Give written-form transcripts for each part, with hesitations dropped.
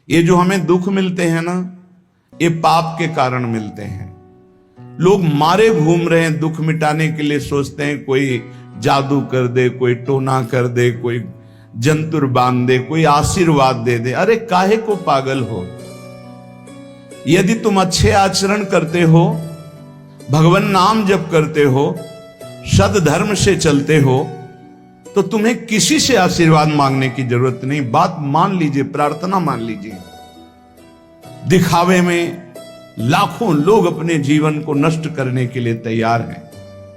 ये जो हमें दुख मिलते हैं ना, ये पाप के कारण मिलते हैं। लोग मारे घूम रहे हैं, दुख मिटाने के लिए सोचते हैं कोई जादू कर दे, कोई टोना कर दे, कोई जंतुर बांध दे, कोई आशीर्वाद दे दे। अरे काहे को पागल हो? यदि तुम अच्छे आचरण करते हो, भगवान नाम जप करते हो, सद्धर्म से चलते हो, तो तुम्हें किसी से आशीर्वाद मांगने की जरूरत नहीं। बात मान लीजिए, प्रार्थना मान लीजिए। दिखावे में लाखों लोग अपने जीवन को नष्ट करने के लिए तैयार हैं।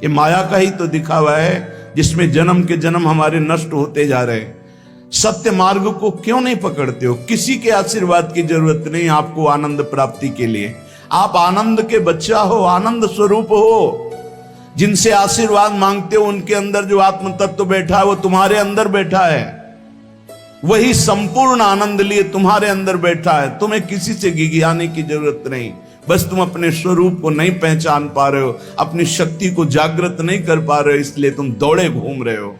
ये माया का ही तो दिखावा है जिसमें जन्म के जन्म हमारे नष्ट होते जा रहे हैं। सत्य मार्ग को क्यों नहीं पकड़ते हो? किसी के आशीर्वाद की जरूरत नहीं आपको आनंद प्राप्ति के लिए। आप आनंद के बच्चा हो, आनंद स्वरूप हो। जिनसे आशीर्वाद मांगते हो उनके अंदर जो आत्म तत्व बैठा है वो तुम्हारे अंदर बैठा है। वही संपूर्ण आनंद लिए तुम्हारे अंदर बैठा है। तुम्हें किसी से गिगियाने की जरूरत नहीं। बस तुम अपने स्वरूप को नहीं पहचान पा रहे हो, अपनी शक्ति को जागृत नहीं कर पा रहे हो, इसलिए तुम दौड़े घूम रहे हो।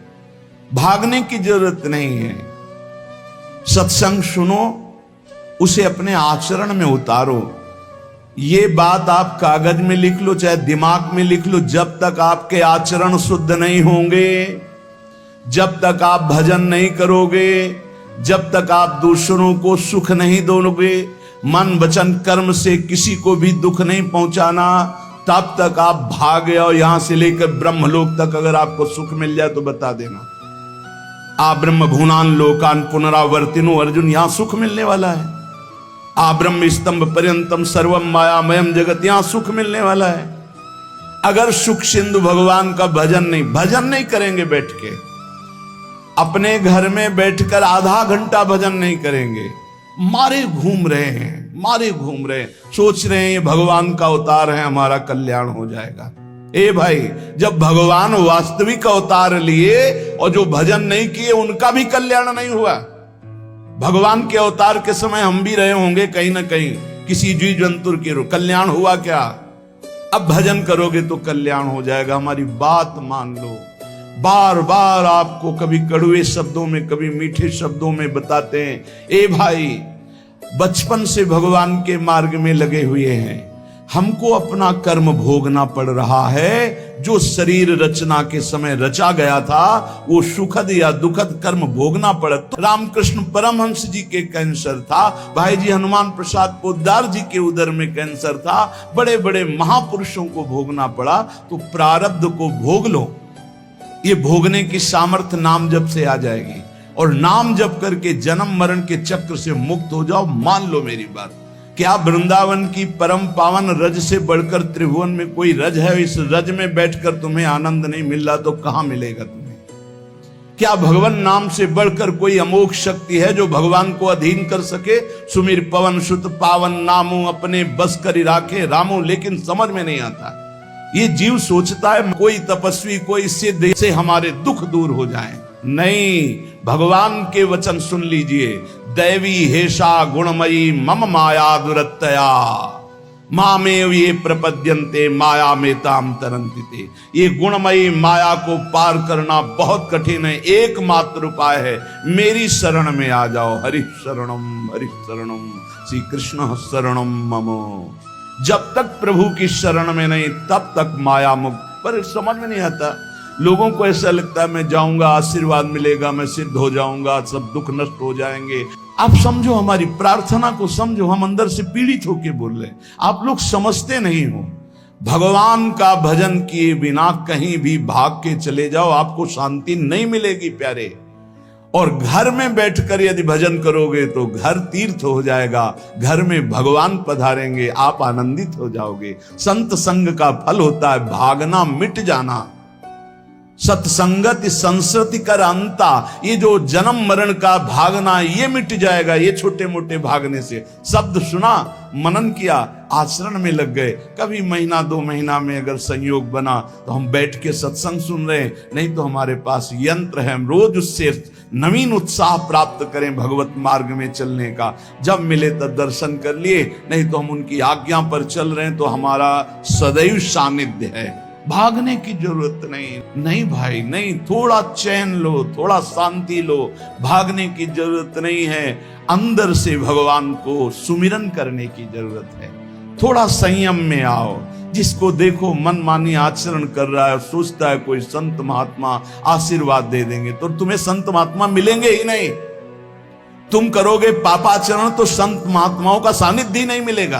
भागने की जरूरत नहीं है। सत्संग सुनो, उसे अपने आचरण में उतारो। ये बात आप कागज में लिख लो, चाहे दिमाग में लिख लो। जब तक आपके आचरण शुद्ध नहीं होंगे, जब तक आप भजन नहीं करोगे, जब तक आप दूसरों को सुख नहीं दोगे, मन वचन कर्म से किसी को भी दुख नहीं पहुंचाना, तब तक आप भागे। और यहां से लेकर ब्रह्मलोक तक अगर आपको सुख मिल जाए तो बता देना। आ ब्रह्म भुवनान लोकान पुनरावर्तिनो, अर्जुन यहां सुख मिलने वाला है। आ ब्रह्म स्तंभ पर्यंतम सर्वम मायामयम जगत, यहां सुख मिलने वाला है। अगर सुख सिंधु भगवान का भजन नहीं करेंगे, बैठ के अपने घर में बैठकर आधा घंटा भजन नहीं करेंगे, मारे घूम रहे हैं, सोच रहे हैं ये भगवान का अवतार है, हमारा कल्याण हो जाएगा। ए भाई, जब भगवान वास्तविक अवतार लिए और जो भजन नहीं किए उनका भी कल्याण नहीं हुआ। भगवान के अवतार के समय हम भी रहे होंगे कहीं ना कहीं, किसी जीव जंतु के कल्याण हुआ क्या? अब भजन करोगे तो कल्याण हो जाएगा। हमारी बात मान लो। बार बार आपको कभी कड़वे शब्दों में, कभी मीठे शब्दों में बताते हैं, ए भाई, बचपन से भगवान के मार्ग में लगे हुए हैं, हमको अपना कर्म भोगना पड़ रहा है। जो शरीर रचना के समय रचा गया था वो सुखद या दुखद कर्म भोगना पड़ा। तो रामकृष्ण परमहंस जी के कैंसर था, भाई जी हनुमान प्रसाद पोद्दार जी के उदर में कैंसर था, बड़े बड़े महापुरुषों को भोगना पड़ा। तो प्रारब्ध को भोग लो। ये भोगने की सामर्थ्य नाम जप से आ जाएगी, और नाम जप करके जन्म मरण के चक्र से मुक्त हो जाओ। मान लो मेरी बात। क्या वृंदावन की परम पावन रज से बढ़कर त्रिभुवन में कोई रज है? इस रज में बैठकर तुम्हें आनंद नहीं मिल रहा तो कहां मिलेगा तुम्हें? क्या भगवान नाम से बढ़कर कोई अमोघ शक्ति है जो भगवान को अधीन कर सके? सुमिर पवन सुत पावन नामो, अपने बस करी राखे रामो। लेकिन समझ में नहीं आता। ये जीव सोचता है कोई तपस्वी, कोई सिद्ध से हमारे दुख दूर हो जाए। नहीं, भगवान के वचन सुन लीजिए। दैवी हेषा गुणमयी मम माया दुरत्तया, मामेव ये प्रपद्यन्ते माया में ताम तरन्ति। ये गुणमयी माया को पार करना बहुत कठिन है। एकमात्र उपाय है, मेरी शरण में आ जाओ। हरि शरणम श्री कृष्ण शरणम मम। जब तक प्रभु की शरण में नहीं, तब तक माया मुक्त। पर समझ में नहीं आता। लोगों को ऐसा लगता है मैं जाऊंगा, आशीर्वाद मिलेगा, मैं सिद्ध हो जाऊंगा, सब दुख नष्ट हो जाएंगे। आप समझो, हमारी प्रार्थना को समझो। हम अंदर से पीड़ित होकर बोल रहे हैं, आप लोग समझते नहीं हो। भगवान का भजन किए बिना कहीं भी भाग के चले जाओ, आपको शांति नहीं मिलेगी प्यारे। और घर में बैठकर यदि भजन करोगे तो घर तीर्थ हो जाएगा। घर में भगवान पधारेंगे, आप आनंदित हो जाओगे। संत संग का फल होता है भागना, मिट जाना। सत्संगत संस्कृति कर अंता, ये जो जन्म मरण का भागना ये मिट जाएगा। ये छोटे मोटे भागने से, शब्द सुना, मनन किया, आचरण में लग गए। कभी महीना 2 महीना में अगर संयोग बना तो हम बैठ के सत्संग सुन रहे हैं, नहीं तो हमारे पास यंत्र है, हम रोज उससे नवीन उत्साह प्राप्त करें भगवत मार्ग में चलने का। जब मिले तब दर्शन कर लिए, नहीं तो हम उनकी आज्ञा पर चल रहे हैं तो हमारा सदैव सानिध्य है। भागने की जरूरत नहीं। नहीं भाई नहीं, थोड़ा चैन लो, थोड़ा शांति लो, भागने की जरूरत नहीं है। अंदर से भगवान को सुमिरन करने की जरूरत है। थोड़ा संयम में आओ। जिसको देखो मनमानी आचरण कर रहा है, सोचता है कोई संत महात्मा आशीर्वाद दे देंगे, तो तुम्हें संत महात्मा मिलेंगे ही नहीं। तुम करोगे पापाचरण तो संत महात्माओं का सानिध्य ही नहीं मिलेगा।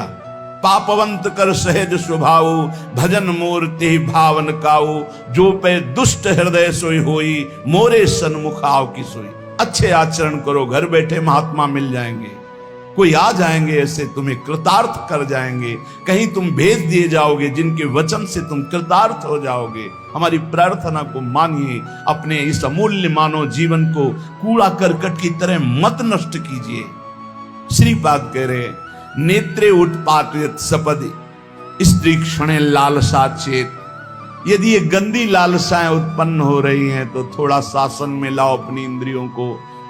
पापवंत कर सहज स्वभाव, भजन मूर्ति भावन काऊ, जो पे दुष्ट हृदय सोई होई, मोरे सन्मुख आओ की सोई। अच्छे आचरण करो, घर बैठे महात्मा मिल जाएंगे। कोई आ जाएंगे ऐसे, तुम्हें कृतार्थ कर जाएंगे। कहीं तुम भेज दिए जाओगे जिनके वचन से तुम कृतार्थ हो जाओगे। हमारी प्रार्थना को मानिए, अपने इस अमूल्य मानव जीवन को कूड़ा करकट की तरह मत नष्ट कीजिए। श्रीपाद कह रहे, नेत्रे उत्पाटित सपदि स्त्री क्षणे लालसा चेत। यदि ये गंदी लालसाएं उत्पन्न हो रही हैं तो थोड़ा शासन में लाओ अपनी इंद्रियों को,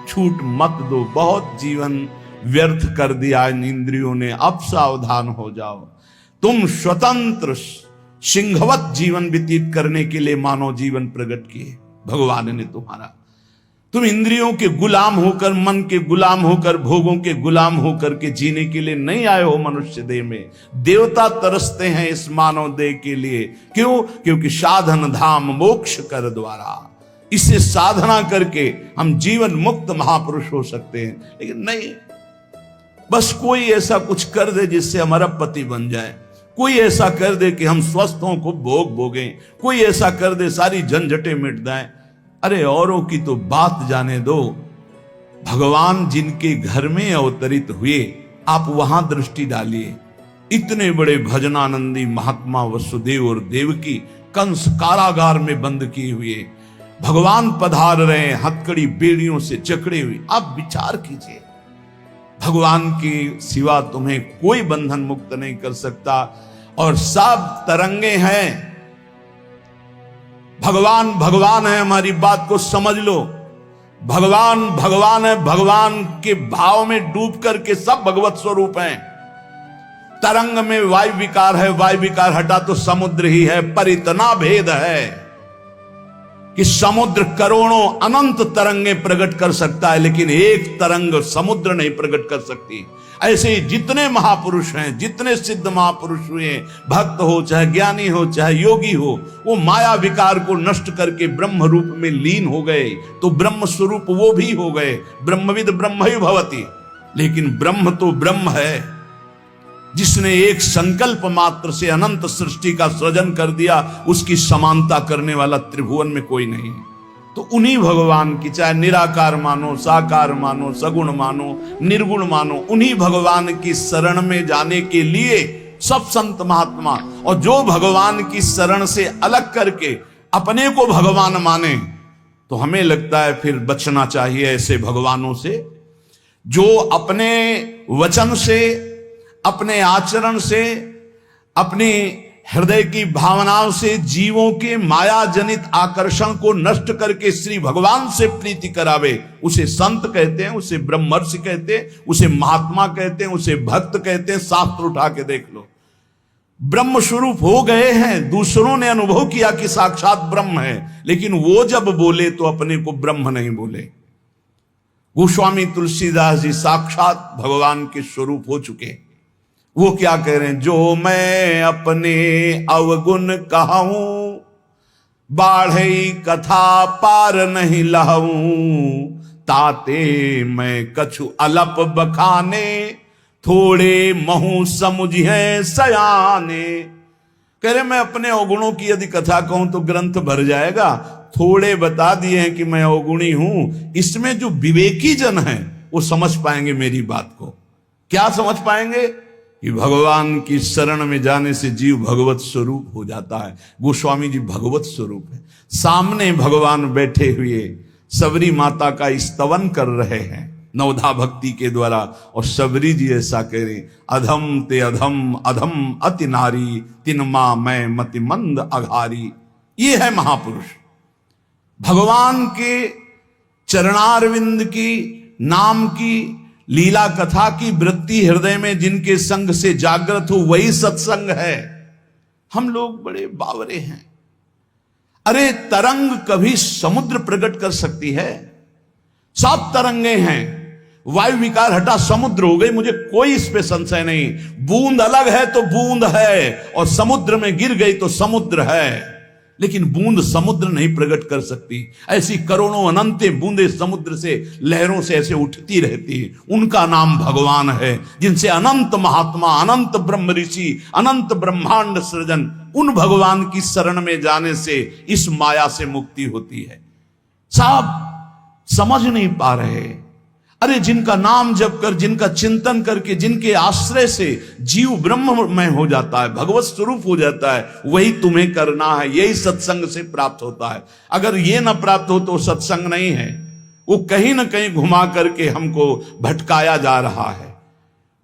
छूट मत दो। बहुत जीवन व्यर्थ कर दिया इन इंद्रियों ने, अब सावधान हो जाओ। तुम स्वतंत्र सिंहवत जीवन व्यतीत करने के लिए मानव जीवन प्रकट किए भगवान ने तुम्हारा। तुम इंद्रियों के गुलाम होकर, मन के गुलाम होकर, भोगों के गुलाम होकर के जीने के लिए नहीं आए हो मनुष्य देह में। देवता तरसते हैं इस मानव देह के लिए। क्यों? क्योंकि साधन धाम मोक्ष कर द्वारा, इसे साधना करके हम जीवन मुक्त महापुरुष हो सकते हैं। लेकिन नहीं, बस कोई ऐसा कुछ कर दे जिससे हमारा पति बन जाए, कोई ऐसा कर दे कि हम स्वस्थ हों, खूब भोग भोगें, कोई ऐसा कर दे सारी झंझटें मिट जाएं। अरे औरों की तो बात जाने दो, भगवान जिनके घर में अवतरित हुए आप वहां दृष्टि डालिए। इतने बड़े भजनानंदी महात्मा वसुदेव और देवकी कंस कारागार में बंद किए हुए भगवान पधार रहे हैं, हथकड़ी बेड़ियों से जकड़े हुए। आप विचार कीजिए, भगवान के सिवा तुम्हें कोई बंधन मुक्त नहीं कर सकता। और सब तरंगे हैं, भगवान भगवान है, हमारी बात को समझ लो। भगवान भगवान है, भगवान के भाव में डूब करके सब भगवत स्वरूप हैं। तरंग में वायु विकार है, वायु विकार हटा तो समुद्र ही है। पर इतना भेद है कि समुद्र करोड़ों अनंत तरंगे प्रकट कर सकता है, लेकिन एक तरंग समुद्र नहीं प्रकट कर सकती। ऐसे ही जितने महापुरुष हैं, जितने सिद्ध महापुरुष हुए, भक्त हो चाहे ज्ञानी हो चाहे योगी हो, वो माया विकार को नष्ट करके ब्रह्म रूप में लीन हो गए, तो ब्रह्म स्वरूप वो भी हो गए। ब्रह्मविद ब्रह्म ही भवति। लेकिन ब्रह्म तो ब्रह्म है, जिसने एक संकल्प मात्र से अनंत सृष्टि का सृजन कर दिया, उसकी समानता करने वाला त्रिभुवन में कोई नहीं है। तो उन्हीं भगवान की, चाहे निराकार मानो, साकार मानो, सगुण मानो, निर्गुण मानो, उन्हीं भगवान की शरण में जाने के लिए सब संत महात्मा, और जो भगवान की शरण से अलग करके अपने को भगवान माने, तो हमें लगता है फिर बचना चाहिए ऐसे भगवानों से, जो अपने वचन से, अपने आचरण से, अपनी हृदय की भावनाओं से जीवों के माया जनित आकर्षण को नष्ट करके श्री भगवान से प्रीति करावे। उसे संत कहते हैं, उसे ब्रह्मर्षि कहते हैं, उसे महात्मा कहते हैं, उसे भक्त कहते हैं। शास्त्र उठा के देख लो, ब्रह्म स्वरूप हो गए हैं। दूसरों ने अनुभव किया कि साक्षात ब्रह्म है, लेकिन वो जब बोले तो अपने को ब्रह्म नहीं बोले। गोस्वामी तुलसीदास जी साक्षात भगवान के स्वरूप हो चुके। वो क्या कह रहे हैं? जो मैं अपने अवगुण कहूं, बाढ़े कथा पार नहीं लहूं, ताते मैं कछु अलप बखाने, थोड़े महू समुझे सयाने। कह रहे मैं अपने अवगुणों की यदि कथा कहूं तो ग्रंथ भर जाएगा। थोड़े बता दिए हैं कि मैं अवगुणी हूं, इसमें जो विवेकी जन हैं वो समझ पाएंगे मेरी बात को। क्या समझ पाएंगे? कि भगवान की शरण में जाने से जीव भगवत स्वरूप हो जाता है। गोस्वामी जी भगवत स्वरूप है, सामने भगवान बैठे हुए सबरी माता का स्तवन कर रहे हैं नवधा भक्ति के द्वारा। और सबरी जी ऐसा कह रहे, अधम ते अधम अधम अति नारी, तिनमा मैं मति मंद अघारी। ये है महापुरुष, भगवान के चरणारविंद की नाम की लीला कथा की वृत्ति हृदय में जिनके संग से जागृत हो, वही सत्संग है। हम लोग बड़े बावरे हैं, अरे तरंग कभी समुद्र प्रकट कर सकती है? सब तरंगे हैं, वायु विकार हटा समुद्र हो गई, मुझे कोई इस पे संशय नहीं। बूंद अलग है तो बूंद है, और समुद्र में गिर गई तो समुद्र है, लेकिन बूंद समुद्र नहीं प्रकट कर सकती। ऐसी करोड़ों अनंत बूंदे समुद्र से, लहरों से ऐसे उठती रहती है। उनका नाम भगवान है, जिनसे अनंत महात्मा, अनंत ब्रह्म ऋषि, अनंत ब्रह्मांड सृजन, उन भगवान की शरण में जाने से इस माया से मुक्ति होती है। साहब समझ नहीं पा रहे। अरे जिनका नाम जप कर, जिनका चिंतन करके, जिनके आश्रय से जीव ब्रह्ममय हो जाता है, भगवत स्वरूप हो जाता है, वही तुम्हें करना है। यही सत्संग से प्राप्त होता है। अगर ये ना प्राप्त हो तो सत्संग नहीं है, वो कहीं ना कहीं घुमा करके हमको भटकाया जा रहा है।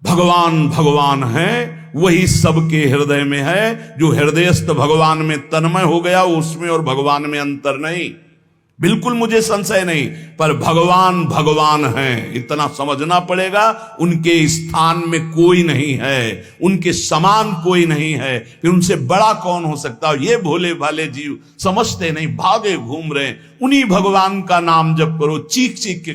भगवान भगवान है, वही सबके हृदय में है। जो हृदयस्थ भगवान में तन्मय हो गया, उसमें और भगवान में अंतर नहीं, बिल्कुल मुझे संशय नहीं। पर भगवान भगवान हैं, इतना समझना पड़ेगा। उनके स्थान में कोई नहीं है, उनके समान कोई नहीं है, फिर उनसे बड़ा कौन हो सकता है? ये भोले भाले जीव समझते नहीं, भागे घूम रहे। उन्हीं भगवान का नाम जप करो, चीख चीख के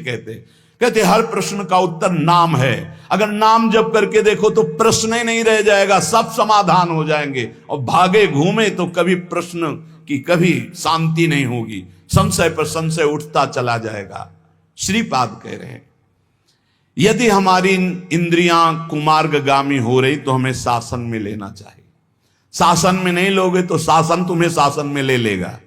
कहते हर प्रश्न का उत्तर नाम है। अगर नाम जप करके देखो तो प्रश्न ही नहीं रह जाएगा, सब समाधान हो जाएंगे। और भागे घूमे तो कभी प्रश्न की कभी शांति नहीं होगी, संशय पर संशय उठता चला जाएगा। श्रीपाद कह रहे हैं, यदि हमारी इंद्रियां कुमार्गगामी हो रही तो हमें शासन में लेना चाहिए। शासन में नहीं लोगे तो शासन तुम्हें शासन में ले लेगा।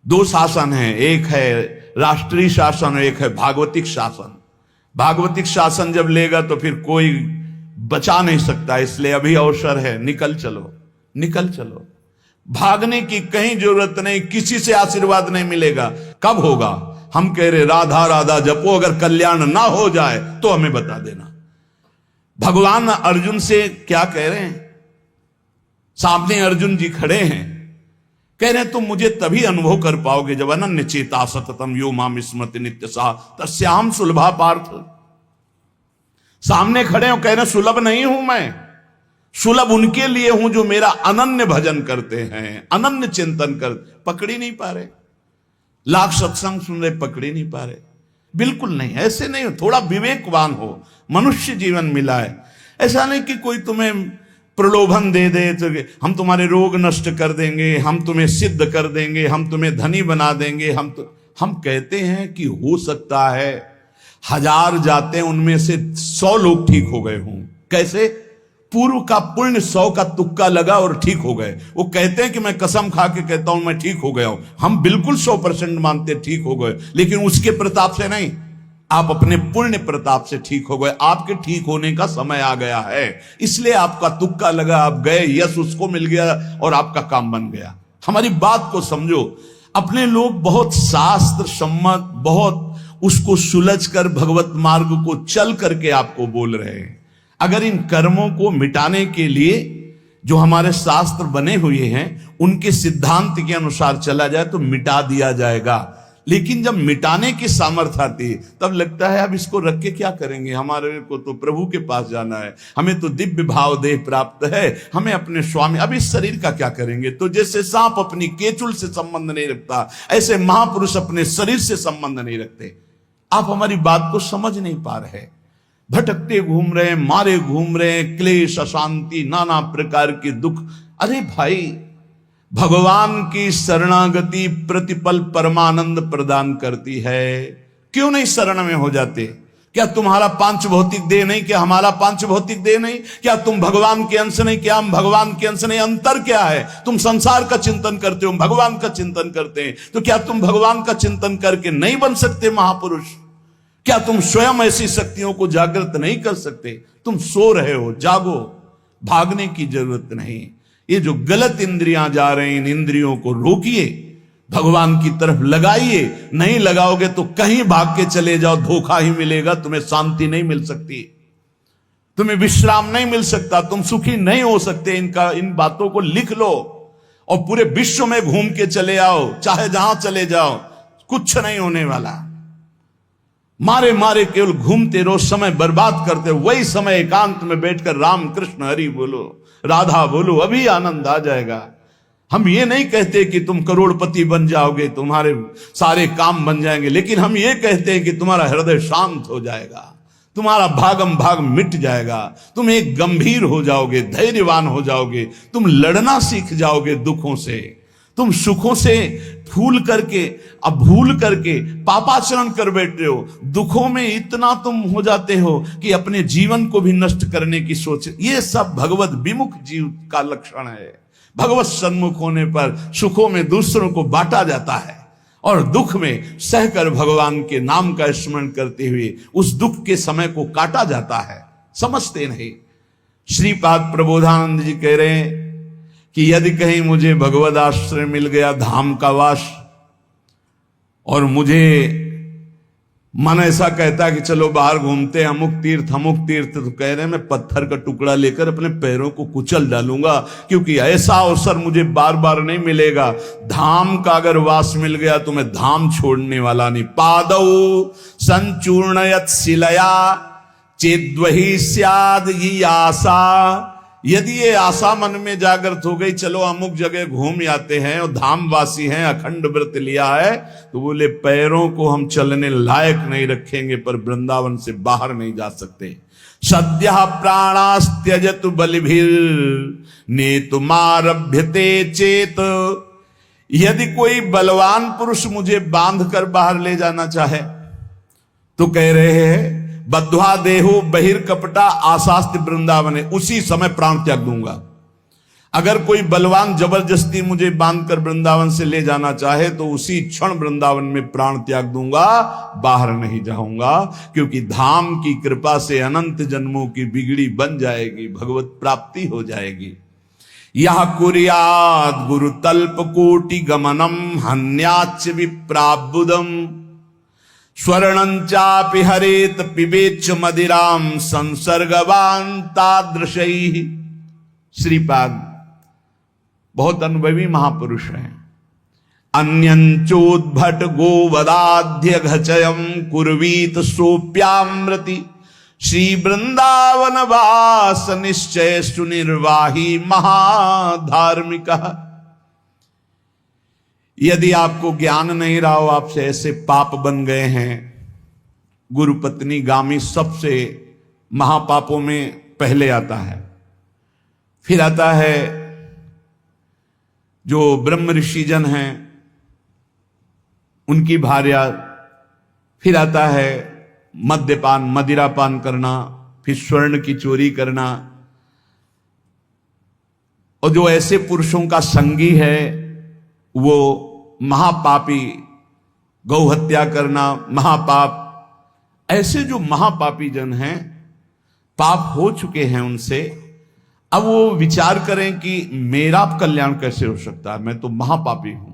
दो शासन है, एक है राष्ट्रीय शासन, एक है भागवतिक शासन। भागवतिक शासन जब लेगा तो फिर कोई बचा नहीं सकता, इसलिए अभी अवसर है, निकल चलो, निकल चलो। भागने की कहीं जरूरत नहीं, किसी से आशीर्वाद नहीं मिलेगा। कब होगा? हम कह रहे राधा राधा जपो, अगर कल्याण ना हो जाए तो हमें बता देना। भगवान अर्जुन से क्या कह रहे हैं? सामने अर्जुन जी खड़े हैं, कह रहे हैं तुम मुझे तभी अनुभव कर पाओगे जब अनन्य चेता सततम यो माम स्मृति नित्य सा तस्याम सुलभा पार्थ। सामने खड़े हो, कह रहे सुलभ नहीं हूं मैं, सुलभ उनके लिए हूं जो मेरा अनन्य भजन करते हैं, अनन्य चिंतन कर। पकड़ी नहीं पा रहे, लाख सत्संग सुन रहे, पकड़ी नहीं पा रहे। बिल्कुल नहीं, ऐसे नहीं हो। थोड़ा विवेकवान हो, मनुष्य जीवन मिला है। ऐसा नहीं कि कोई तुम्हें प्रलोभन दे दे तो हम तुम्हारे रोग नष्ट कर देंगे, हम तुम्हें सिद्ध कर देंगे, हम तुम्हें धनी बना देंगे। हम कहते हैं कि हो सकता है 1000 जाते उनमें से 100 लोग ठीक हो गए हों। कैसे? पूर्व का पुण्य 100 का तुक्का लगा और ठीक हो गए। वो कहते हैं कि मैं कसम खा के कहता हूं मैं ठीक हो गया हूं। हम बिल्कुल 100% मानते ठीक हो गए, लेकिन उसके प्रताप से नहीं, आप अपने पुण्य प्रताप से ठीक हो गए। आपके ठीक होने का समय आ गया है, इसलिए आपका तुक्का लगा, आप गए, यश उसको मिल गया और आपका काम बन गया। हमारी बात को समझो। अपने लोग बहुत शास्त्र सम्मत, बहुत उसको सुलझ कर भगवत मार्ग को चल करके आपको बोल रहे हैं। अगर इन कर्मों को मिटाने के लिए जो हमारे शास्त्र बने हुए हैं उनके सिद्धांत के अनुसार चला जाए तो मिटा दिया जाएगा। लेकिन जब मिटाने की सामर्थ्य आती है तब लगता है अब इसको रख के क्या करेंगे, हमारे को तो प्रभु के पास जाना है, हमें तो दिव्य भाव देह प्राप्त है, हमें अपने स्वामी, अब इस शरीर का क्या करेंगे। तो जैसे सांप अपनी केचुल से संबंध नहीं रखता, ऐसे महापुरुष अपने शरीर से संबंध नहीं रखते। आप हमारी बात को समझ नहीं पा रहे, भटकते घूम रहे हैं, मारे घूम रहे हैं, क्लेश, अशांति, नाना प्रकार के दुख। अरे भाई, भगवान की शरणागति प्रतिपल परमानंद प्रदान करती है। क्यों नहीं शरण में हो जाते? क्या तुम्हारा पांच भौतिक देह नहीं? क्या हमारा पांच भौतिक देह नहीं? क्या तुम भगवान के अंश नहीं? क्या हम भगवान के अंश नहीं? अंतर क्या है? तुम संसार का चिंतन करते हो, भगवान का चिंतन करते हैं, तो क्या तुम भगवान का चिंतन करके नहीं बन सकते महापुरुष? क्या तुम स्वयं ऐसी शक्तियों को जागृत नहीं कर सकते? तुम सो रहे हो, जागो, भागने की जरूरत नहीं। ये जो गलत इंद्रियां जा रहे हैं, इन इंद्रियों को रोकिए, भगवान की तरफ लगाइए। नहीं लगाओगे तो कहीं भाग के चले जाओ, धोखा ही मिलेगा, तुम्हें शांति नहीं मिल सकती, तुम्हें विश्राम नहीं मिल सकता, तुम सुखी नहीं हो सकते। इन बातों को लिख लो और पूरे विश्व में घूम के चले आओ, चाहे जहां चले जाओ, कुछ नहीं होने वाला। मारे मारे केवल घूमते रहो, समय बर्बाद करते, वही समय एकांत में बैठकर राम कृष्ण हरि बोलो, राधा बोलो, अभी आनंद आ जाएगा। हम ये नहीं कहते कि तुम करोड़पति बन जाओगे, तुम्हारे सारे काम बन जाएंगे, लेकिन हम ये कहते हैं कि तुम्हारा हृदय शांत हो जाएगा, तुम्हारा भागम भाग मिट जाएगा, तुम एक गंभीर हो जाओगे, धैर्यवान हो जाओगे, तुम लड़ना सीख जाओगे दुखों से, तुम सुखों से भूल करके पापाचरण कर बैठे हो, दुखों में इतना तुम हो जाते हो कि अपने जीवन को भी नष्ट करने की सोच। ये सब भगवत विमुख जीव का लक्षण है। भगवत सन्मुख होने पर सुखों में दूसरों को बांटा जाता है और दुख में सहकर भगवान के नाम का स्मरण करते हुए उस दुख के समय को काटा जाता है। समझते नहीं। श्रीपाद प्रबोधानंद जी कह रहे हैं कि यदि कहीं मुझे भगवद आश्रय मिल गया, धाम का वास, और मुझे मन ऐसा कहता कि चलो बाहर घूमते हैं, अमुक तीर्थ, तो कह रहे हैं मैं पत्थर का टुकड़ा लेकर अपने पैरों को कुचल डालूंगा, क्योंकि ऐसा अवसर मुझे बार बार नहीं मिलेगा। धाम का अगर वास मिल गया तो मैं धाम छोड़ने वाला नहीं। पादौ संचूर्णयत शिलया चेद्वहि स्याद ये आशा। यदि ये आशा मन में जागृत हो गई, चलो अमुक जगह घूम आते हैं और धामवासी हैं, अखंड व्रत लिया है, तो बोले पैरों को हम चलने लायक नहीं रखेंगे, पर वृंदावन से बाहर नहीं जा सकते। सद्यः प्राणास्त्यजतु बलिभिर नेतुमारभ्यते चेत। यदि कोई बलवान पुरुष मुझे बांध कर बाहर ले जाना चाहे तो कह रहे हैं बद्ध्वा देहो बहिर्कपटा आशास्ति वृंदावन, उसी समय प्राण त्याग दूंगा। अगर कोई बलवान जबरदस्ती मुझे बांधकर वृंदावन से ले जाना चाहे तो उसी क्षण वृंदावन में प्राण त्याग दूंगा, बाहर नहीं जाऊंगा, क्योंकि धाम की कृपा से अनंत जन्मों की बिगड़ी बन जाएगी, भगवत प्राप्ति हो जाएगी। यह कुर्याद गुरु तल्प कोटि गमनम हन्याच विप्राबुदम स्वर्णंचापि हरेत पिबेच मदिराम संसर्गवान तादृशैः। श्रीपाद बहुत अनुभवी महापुरुष हैं। अन्यंचोद्भट गोवदाध्य घचयम कुर्वीत सोप्यामृति श्री वृंदावन वास निश्चय सुनिर्वाही महाधार्मिक। यदि आपको ज्ञान नहीं रहा हो, आपसे ऐसे पाप बन गए हैं, गुरुपत्नी गामी सबसे महापापों में पहले आता है, फिर आता है जो ब्रह्म ऋषिजन हैं उनकी भार्या, फिर आता है मद्यपान मदिरापान करना, फिर स्वर्ण की चोरी करना, और जो ऐसे पुरुषों का संगी है वो महापापी, गौ हत्या करना महापाप। ऐसे जो महापापी जन हैं, पाप हो चुके हैं उनसे, अब वो विचार करें कि मेरा कल्याण कैसे हो सकता है, मैं तो महापापी हूं।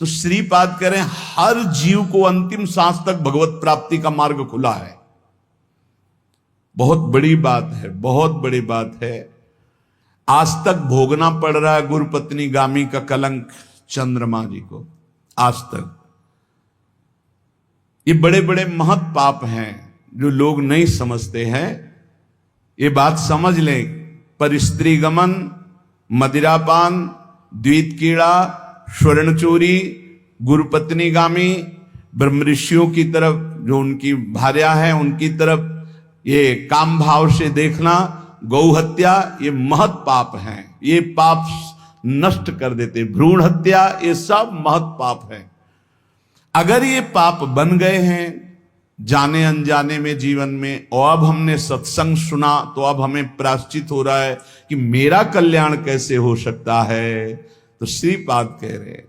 तो श्रीपाद कह रहे हैं हर जीव को अंतिम सांस तक भगवत प्राप्ति का मार्ग खुला है। बहुत बड़ी बात है, बहुत बड़ी बात है। आज तक भोगना पड़ रहा है गुरुपत्नी गामी का कलंक चंद्रमा जी को, आज तक। ये बड़े बड़े महत पाप हैं जो लोग नहीं समझते हैं। ये बात समझ लें, पर स्त्री गमन, मदिरापान, द्वैत कीड़ा, स्वर्ण चोरी, गुरुपत्नी गामी, ब्रह्म ऋषियों की तरफ जो उनकी भार्या है उनकी तरफ ये काम भाव से देखना, गौ हत्या, ये महत पाप हैं। ये पाप नष्ट कर देते। भ्रूण हत्या, ये सब महत पाप है। अगर ये पाप बन गए हैं जाने अनजाने में जीवन में, और अब हमने सत्संग सुना तो अब हमें प्रायश्चित हो रहा है कि मेरा कल्याण कैसे हो सकता है, तो श्रीपाद कह रहे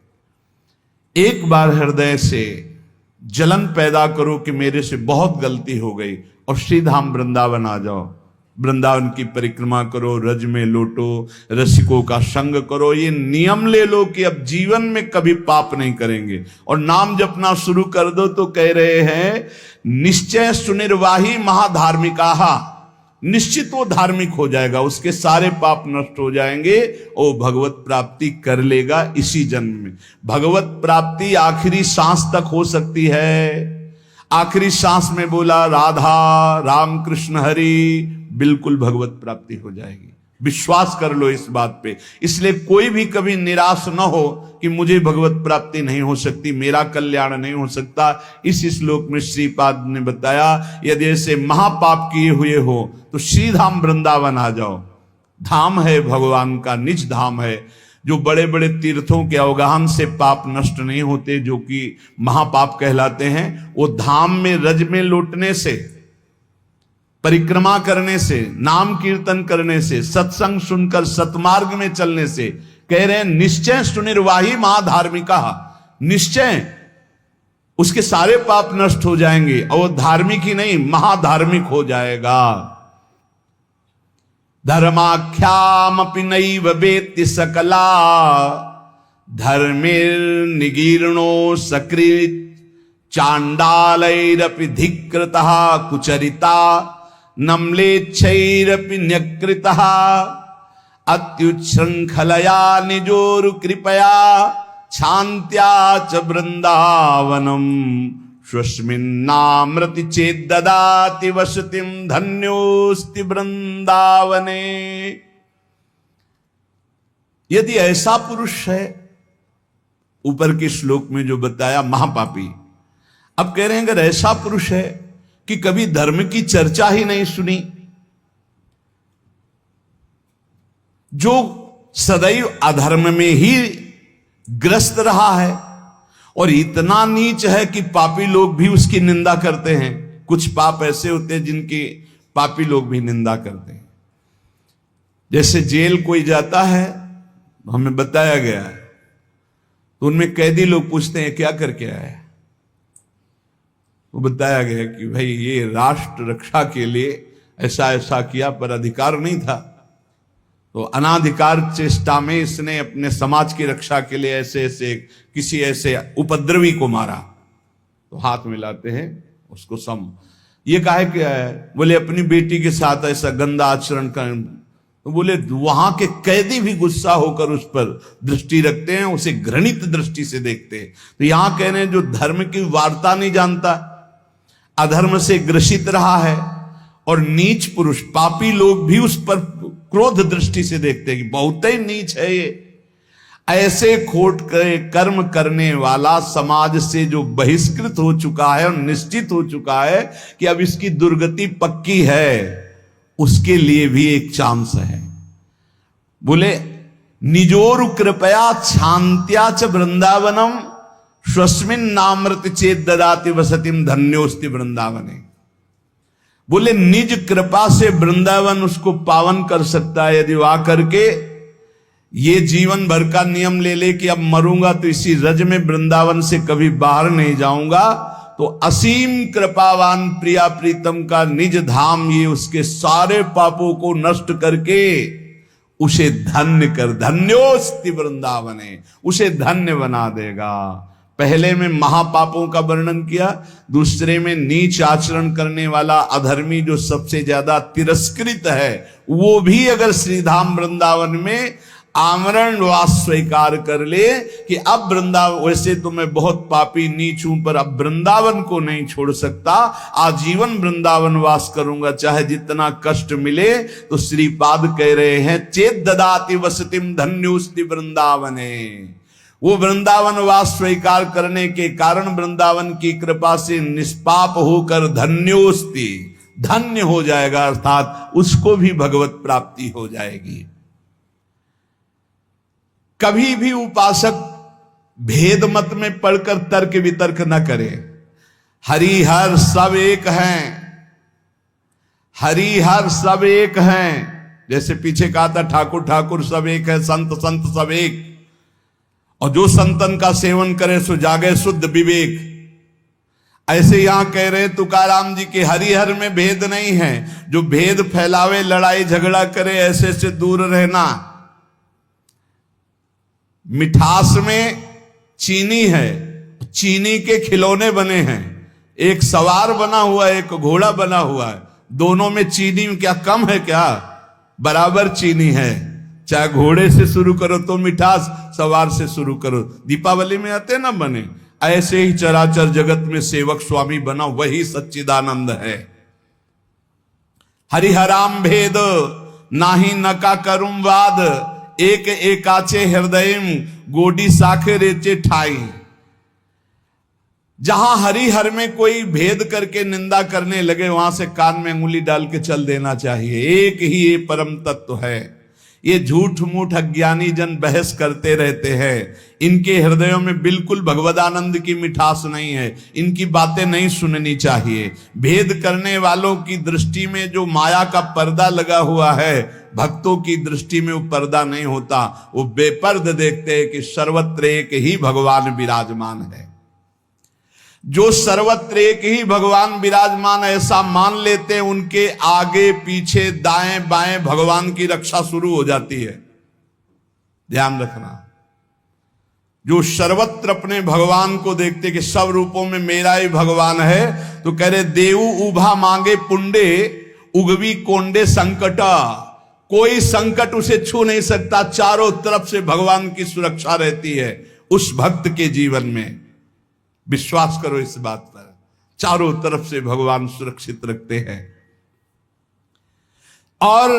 एक बार हृदय से जलन पैदा करो कि मेरे से बहुत गलती हो गई, और श्रीधाम वृंदावन आ जाओ। वृंदावन की परिक्रमा करो, रज में लोटो, रसिकों का संग करो। ये नियम ले लो कि अब जीवन में कभी पाप नहीं करेंगे, और नाम जपना शुरू कर दो। तो कह रहे हैं निश्चय सुनिर्वाही महाधार्मिकाहा, निश्चित वो धार्मिक हो जाएगा, उसके सारे पाप नष्ट हो जाएंगे, वो भगवत प्राप्ति कर लेगा इसी जन्म में। भगवत प्राप्ति आखिरी सांस तक हो सकती है। आखिरी सांस में बोला राधा राम कृष्ण हरि, बिल्कुल भगवत प्राप्ति हो जाएगी। विश्वास कर लो इस बात पे। इसलिए कोई भी कभी निराश न हो कि मुझे भगवत प्राप्ति नहीं हो सकती, मेरा कल्याण नहीं हो सकता। इस श्लोक में श्रीपाद ने बताया, यदि ऐसे महापाप किए हुए हो तो श्रीधाम वृंदावन आ जाओ। धाम है भगवान का, निज धाम है। जो बड़े बड़े तीर्थों के अवगाहन से पाप नष्ट नहीं होते, जो कि महापाप कहलाते हैं, वो धाम में रज में लौटने से, परिक्रमा करने से, नाम कीर्तन करने से, सत्संग सुनकर सतमार्ग में चलने से। कह रहे हैं निश्चय सुनिर्वाही महाधार्मिका, निश्चय उसके सारे पाप नष्ट हो जाएंगे और वो धार्मिक ही नहीं महाधार्मिक हो जाएगा। धर्माख्यामपि नैव वेत्ति सकला धर्मिर्निगीर्णो सकृत् चांडालैरपि धिकृतः कुचरिता नम्लेच्छैरपि न्यकृतः अत्युच्छृंखलया निजोरु कृपया शान्त्या च वृंदावनम् स्वस्मिन्नामृति चेद्ददाति वसतिं धन्योस्ति वृंदावने। यदि ऐसा पुरुष है, ऊपर के श्लोक में जो बताया महापापी, अब कह रहे हैं अगर ऐसा पुरुष है कि कभी धर्म की चर्चा ही नहीं सुनी, जो सदैव अधर्म में ही ग्रस्त रहा है और इतना नीच है कि पापी लोग भी उसकी निंदा करते हैं। कुछ पाप ऐसे होते हैं जिनकी पापी लोग भी निंदा करते हैं। जैसे जेल कोई जाता है, हमें बताया गया है, तो उनमें कैदी लोग पूछते हैं क्या करके आए, वो बताया गया कि भाई ये राष्ट्र रक्षा के लिए ऐसा ऐसा किया, पर अधिकार नहीं था, तो अनाधिकार चेष्टा में इसने अपने समाज की रक्षा के लिए ऐसे ऐसे किसी ऐसे उपद्रवी को मारा। तो हाथ मिलाते हैं उसको सम, ये काहे क्या है, बोले अपनी बेटी के साथ ऐसा गंदा आचरण कर। तो बोले वहां के कैदी भी गुस्सा होकर उस पर दृष्टि रखते हैं, उसे घृणित दृष्टि से देखते हैं। तो यहां कह रहे हैं जो धर्म की वार्ता नहीं जानता, अधर्म से ग्रसित रहा है, और नीच पुरुष पापी लोग भी उस पर क्रोध दृष्टि से देखते हैं कि बहुत ही नीच है ये, ऐसे खोट कर्म करने वाला समाज से जो बहिष्कृत हो चुका है और निश्चित हो चुका है कि अब इसकी दुर्गति पक्की है, उसके लिए भी एक चांस है। बोले निजोरु कृपया शांत्या च वृंदावनम स्वस्मिन् नामृति चेत ददाति वसतिम धन्योस्ति वृंदावने। बोले निज कृपा से वृंदावन उसको पावन कर सकता है यदि वह करके ये जीवन भर का नियम ले ले कि अब मरूंगा तो इसी रज में वृंदावन से कभी बाहर नहीं जाऊंगा, तो असीम कृपावान प्रिया प्रीतम का निज धाम ये उसके सारे पापों को नष्ट करके उसे धन्य कर, धन्योस्ति वृंदावने, उसे धन्य बना देगा। पहले में महापापों का वर्णन किया, दूसरे में नीच आचरण करने वाला अधर्मी जो सबसे ज्यादा तिरस्कृत है, वो भी अगर श्रीधाम वृंदावन में आमरण वास स्वीकार कर ले कि अब वृंदावन, वैसे तो मैं बहुत पापी नीच हूं पर अब वृंदावन को नहीं छोड़ सकता, आजीवन वृंदावन वास करूंगा चाहे जितना कष्ट मिले, तो श्रीपाद कह रहे हैं चेत ददाति वसतिम धन्योस्ति वृंदावने। वो वृंदावन वास स्वीकार करने के कारण वृंदावन की कृपा से निष्पाप होकर धन्योस्ति, धन्य हो जाएगा, अर्थात उसको भी भगवत प्राप्ति हो जाएगी। कभी भी उपासक भेद मत में पढ़कर तर्क वितर्क न करे। हरिहर सब एक हैं, हरिहर सब एक हैं। जैसे पीछे कहा था ठाकुर ठाकुर सब एक है, संत संत सब एक, और जो संतन का सेवन करे सो जागे शुद्ध विवेक। ऐसे यहां कह रहे तुकाराम जी के हरिहर में भेद नहीं है, जो भेद फैलावे लड़ाई झगड़ा करे ऐसे से दूर रहना। मिठास में चीनी है, चीनी के खिलौने बने हैं, एक सवार बना हुआ है, एक घोड़ा बना हुआ है, दोनों में चीनी क्या कम है क्या? बराबर चीनी है। चाहे घोड़े से शुरू करो तो मिठास, सवार से शुरू करो, दीपावली में आते ना बने, ऐसे ही चराचर जगत में सेवक स्वामी बना वही सच्चिदानंद है। हरिहराम भेद नाही नका करुम वाद, एक एकाचे हृदयम गोडी साखे रेचे ठाई। जहां हरिहर में कोई भेद करके निंदा करने लगे, वहां से कान में अंगुली डाल के चल देना चाहिए। एक ही ये परम तत्व है। ये झूठ मूठ अज्ञानी जन बहस करते रहते हैं, इनके हृदयों में बिल्कुल भगवदानंद की मिठास नहीं है, इनकी बातें नहीं सुननी चाहिए। भेद करने वालों की दृष्टि में जो माया का पर्दा लगा हुआ है, भक्तों की दृष्टि में वो पर्दा नहीं होता। वो बेपर्द देखते हैं कि सर्वत्र एक ही भगवान विराजमान है। जो सर्वत्र एक ही भगवान विराजमान ऐसा मान लेते हैं, उनके आगे पीछे दाएं बाएं भगवान की रक्षा शुरू हो जाती है। ध्यान रखना, जो सर्वत्र अपने भगवान को देखते कि सब रूपों में मेरा ही भगवान है, तो कह रहे देवु उभा मांगे पुंडे उगवी कोंडे संकटा। कोई संकट उसे छू नहीं सकता, चारों तरफ से भगवान की सुरक्षा रहती है उस भक्त के जीवन में। विश्वास करो इस बात पर, चारों तरफ से भगवान सुरक्षित रखते हैं। और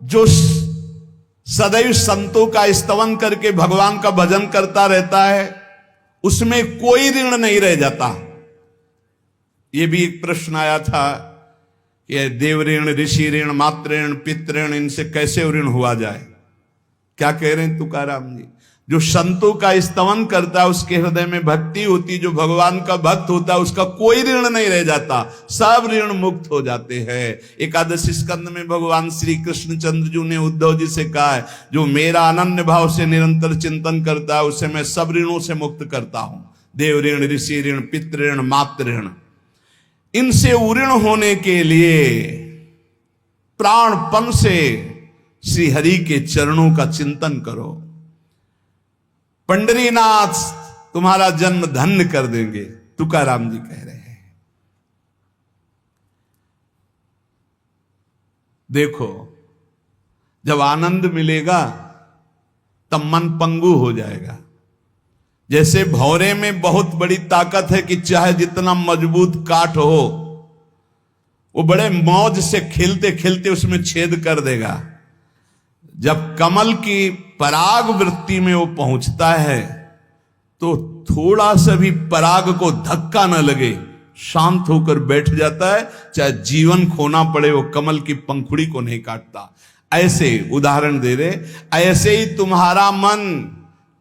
जो सदैव संतों का स्तवन करके भगवान का भजन करता रहता है, उसमें कोई ऋण नहीं रह जाता। यह भी एक प्रश्न आया था कि देव ऋण, ऋषि ऋण, मातृ ऋण, पितृ ऋण, इनसे कैसे ऋण हुआ जाए। क्या कह रहे हैं तुकाराम जी? जो संतों का स्तवन करता है, उसके हृदय में भक्ति होती, जो भगवान का भक्त होता है, उसका कोई ऋण नहीं रह जाता, सब ऋण मुक्त हो जाते हैं। एकादशी स्कंद में भगवान श्री कृष्ण चंद्र जी ने उद्धव जी से कहा है, जो मेरा अनन्य भाव से निरंतर चिंतन करता है, उसे मैं सब ऋणों से मुक्त करता हूं। देव ऋण, ऋषि ऋण, पितृ ऋण, मातृ ऋण, इनसे उऋण होने के लिए प्राणपन से श्री हरि के चरणों का चिंतन करो। पंडरीनाथ तुम्हारा जन्म धन्य कर देंगे, तुकाराम जी कह रहे हैं। देखो, जब आनंद मिलेगा तब मन पंगु हो जाएगा। जैसे भौरे में बहुत बड़ी ताकत है कि चाहे जितना मजबूत काठ हो, वो बड़े मौज से खेलते खेलते उसमें छेद कर देगा। जब कमल की पराग वृत्ति में वो पहुंचता है, तो थोड़ा सा भी पराग को धक्का न लगे, शांत होकर बैठ जाता है। चाहे जीवन खोना पड़े, वो कमल की पंखुड़ी को नहीं काटता। ऐसे उदाहरण दे रहे, ऐसे ही तुम्हारा मन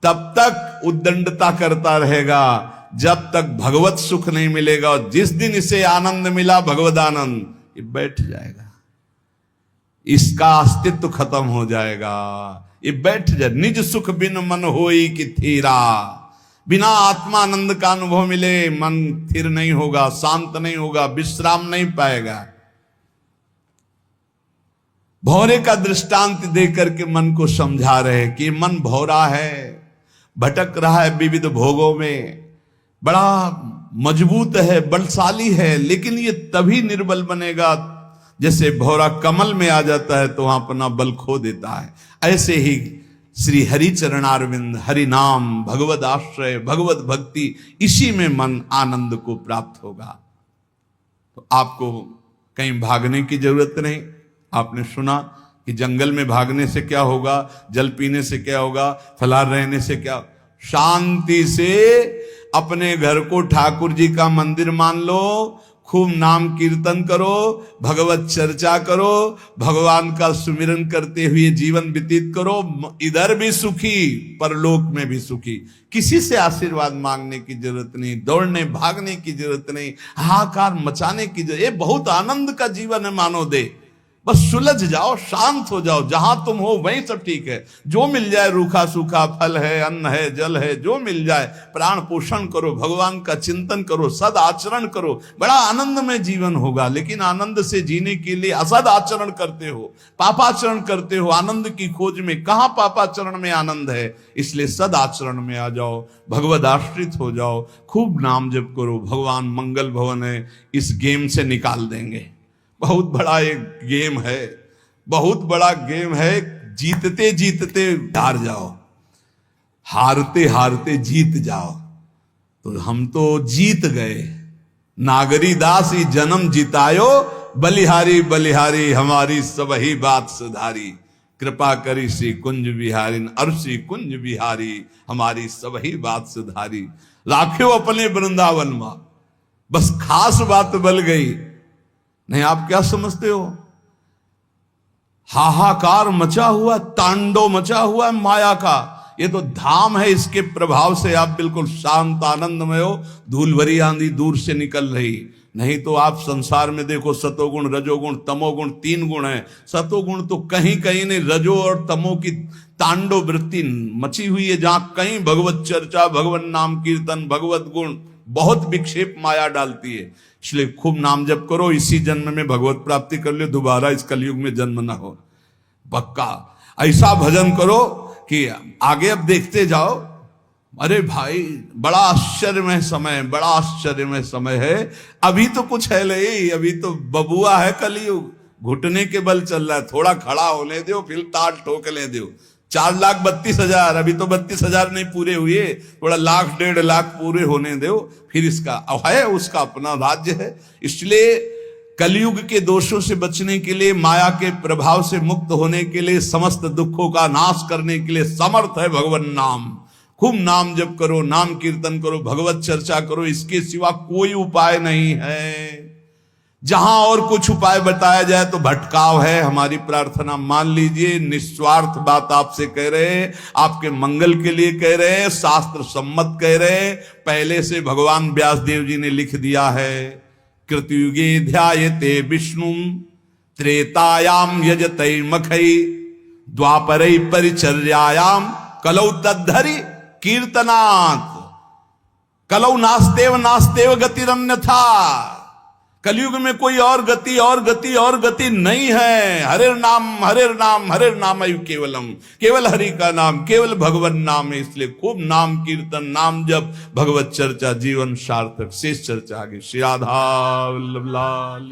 तब तक उद्दंडता करता रहेगा जब तक भगवत सुख नहीं मिलेगा। और जिस दिन इसे आनंद मिला, भगवद आनंद, ये बैठ जाएगा, इसका अस्तित्व खत्म हो जाएगा, ये बैठ जाए। निज सुख बिन मन होई कि थीरा। बिना आत्मानंद का अनुभव मिले मन स्थिर नहीं होगा, शांत नहीं होगा, विश्राम नहीं पाएगा। भौरे का दृष्टांत देकर के मन को समझा रहे कि मन भौरा है, भटक रहा है विविध भोगों में, बड़ा मजबूत है, बलशाली है, लेकिन ये तभी निर्बल बनेगा जैसे भौरा कमल में आ जाता है तो वहां अपना बल खो देता है। ऐसे ही श्री हरि चरणारविंद, हरि नाम, भगवद आश्रय, भगवत भक्ति, इसी में मन आनंद को प्राप्त होगा। तो आपको कहीं भागने की जरूरत नहीं। आपने सुना कि जंगल में भागने से क्या होगा, जल पीने से क्या होगा, फलाहार रहने से क्या। शांति से अपने घर को ठाकुर जी का मंदिर मान लो, खूब नाम कीर्तन करो, भगवत चर्चा करो, भगवान का सुमिरन करते हुए जीवन व्यतीत करो। इधर भी सुखी, परलोक में भी सुखी। किसी से आशीर्वाद मांगने की जरूरत नहीं, दौड़ने भागने की जरूरत नहीं, हाहाकार मचाने की जरूरत। ये बहुत आनंद का जीवन है मानो दे। बस सुलझ जाओ, शांत हो जाओ, जहां तुम हो वहीं सब ठीक है। जो मिल जाए, रूखा सूखा फल है, अन्न है, जल है, जो मिल जाए, प्राण पोषण करो, भगवान का चिंतन करो, सद आचरण करो, बड़ा आनंद में जीवन होगा। लेकिन आनंद से जीने के लिए असद आचरण करते हो, पापाचरण करते हो, आनंद की खोज में। कहां पापाचरण में आनंद है? इसलिए सद आचरण में आ जाओ, भगवद आश्रित हो जाओ, खूब नाम जप करो। भगवान मंगल भवन है, इस गेम से निकाल देंगे। बहुत बड़ा एक गेम है, बहुत बड़ा गेम है। जीतते जीतते हार जाओ, हारते हारते जीत जाओ। तो हम तो जीत गए। नागरी दास ही जन्म जितायो, बलिहारी बलिहारी हमारी सबही बात सुधारी, कृपा करी श्री कुंज बिहारी अरसी कुंज बिहारी हमारी सबही बात सुधारी। राख्यो अपने वृंदावन मां, बस खास बात बल गई। नहीं, आप क्या समझते हो, हाहाकार मचा हुआ, तांडव मचा हुआ है माया का। ये तो धाम है, इसके प्रभाव से आप बिल्कुल शांत आनंदमय हो, धूल भरी आंधी दूर से निकल रही। नहीं तो आप संसार में देखो, सतोगुण रजोगुण तमोगुण 3 गुण है। सतोगुण तो कहीं कहीं नहीं, रजो और तमो की तांडव वृत्ति मची हुई है। जहां कहीं भगवत चर्चा, भगवत नाम कीर्तन, भगवत गुण, बहुत विक्षेप माया डालती है। इसलिए खूब नाम जप करो, इसी जन्म में भगवत प्राप्ति कर लो, दोबारा इस कलयुग में जन्म ना हो। पक्का ऐसा भजन करो कि आगे अब देखते जाओ। अरे भाई, बड़ा आश्चर्यमय समय, बड़ा आश्चर्यमय समय है। अभी तो कुछ है नहीं, अभी तो बबुआ है कलयुग, घुटने के बल चल रहा है। थोड़ा खड़ा होने दो, फिर ताल ठोकने दो। 4,32,000, अभी तो 32,000 नहीं पूरे हुए, थोड़ा 1,00,000 1,50,000 पूरे होने दो, फिर इसका है, उसका अपना राज्य है। इसलिए कलयुग के दोषों से बचने के लिए, माया के प्रभाव से मुक्त होने के लिए, समस्त दुखों का नाश करने के लिए समर्थ है भगवान नाम। खूब नाम जप करो, नाम कीर्तन करो, भगवत चर्चा करो, इसके सिवा कोई उपाय नहीं है। जहां और कुछ उपाय बताया जाए तो भटकाव है। हमारी प्रार्थना मान लीजिए, निस्वार्थ बात आपसे कह रहे हैं, आपके मंगल के लिए कह रहे हैं, शास्त्र सम्मत कह रहे हैं। पहले से भगवान व्यासदेव जी ने लिख दिया है, कृतयुगे ध्यायते विष्णु त्रेतायाम यजते मखई द्वापरै परिचर्यायाम कलौ तद्धरि कीर्तनात्। कलौ नास्तेव नास्तेव गतिरन्यथा। कलयुग में कोई और गति और गति और गति नहीं है। हरे नाम हरे नाम हरे नाम केवलम, केवल हरि का नाम, केवल भगवत नाम है। इसलिए खूब नाम कीर्तन, नाम जप, भगवत चर्चा, जीवन सार्थक। शेष चर्चा आगे। श्री राधा वल्लभ लाल।